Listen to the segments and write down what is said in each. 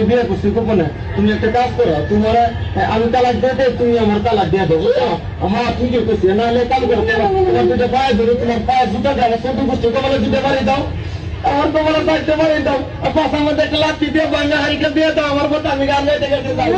বিয়ে করছি গোপনে। তুমি একটা কাজ করো, তোমার আমি তালাক দিয়ে দেয়, তুমি আমার তালাক দিয়ে দেবো। হ্যাঁ ঠিকই করছি, নাহলে কাল করে তোমার দুটো পায়ে ধরে তোমার পায়ে জুতা দেবো, ছোট গোষ্ঠী কপালে জুতে পারি দাও, আমার কপালে থাকতে পারি দাও, পাশার মধ্যে একটা লাঠি দিয়ে বাঙ্গা হারিকে দিয়ে দাও আমার মতো, আমি গান গাইতে গাইতে যাই।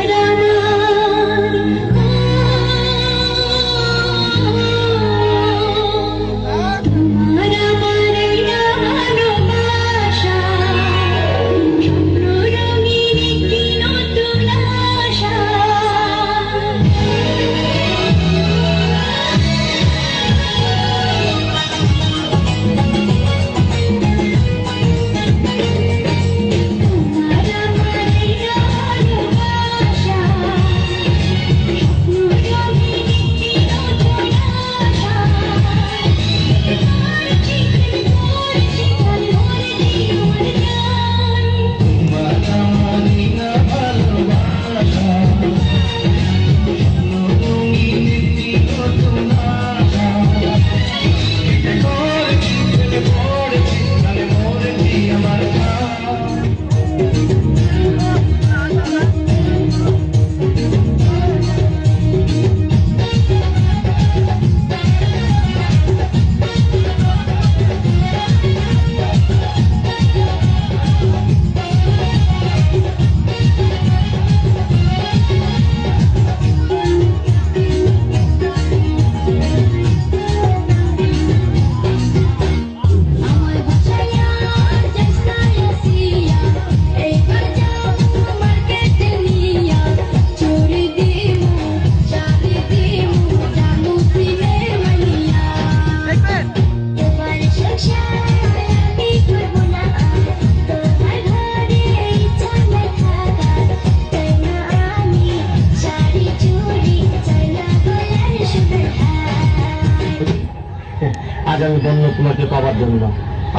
আজ আমি ধন্য তোমাকে পাওয়ার জন্য।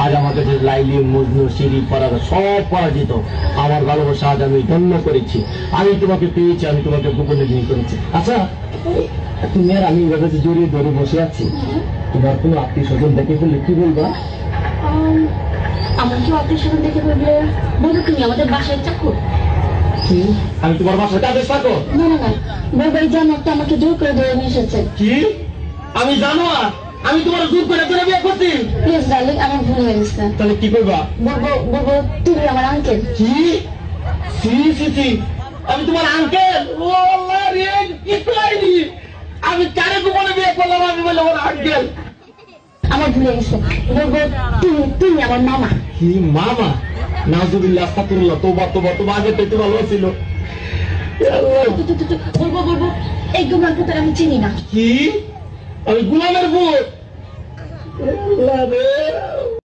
আজ আমাকে যে লাইলি মজনু সিঁড়ি পড়া সব পরাজিত আমার ভালোবাসা আজ আমি ধন্য করেছি। আমি তোমাকে পেয়েছি, আমি তোমাকে গোপনে বিয়ে করেছি। আচ্ছা তুমি আর আমি এভাবে জড়িয়ে ধরে বসে আছি, তোমার কোনো আত্মীয় স্বজন দেখে ফেললে কি বলবা? আমার কি আত্মীয় স্বজন দেখে বলবে, বলবো তুমি আমাদের বাসায় চাকর। আমি তোমার বাসায় কাজে থাকো? না না না, বলবো এই জানোয়ারটা আমাকে জোর করে ধরে নিয়ে এসেছে। কি আমি জানোয়ার? আমি তোমার জোর করে ধরে বিয়ে করছি? প্লিজ ডার্লিং, আমার ভুল হয়ে গেছে। তাহলে কি করবা? বলবো তুমি আমার আঙ্কেল। কি? সি সি সি, আমি তোমার আঙ্কেল? ও আল্লাহ রে, কি কইলি? আমি কারে গোপনে বিয়ে করলাম, আমি বলে ওর আঙ্কেল? আমার ভুল হয়ে গেছে, বলবো তুমি আমার মামা। কি মামা? নাউজুবিল্লাহ, আস্তাগফিরুল্লাহ, তওবা তওবা, তোমার আগে তো ভালো ছিল। বলবো এই গোলাম পুত্র আমি চিনি না। কি? আমি গোলামের পুত?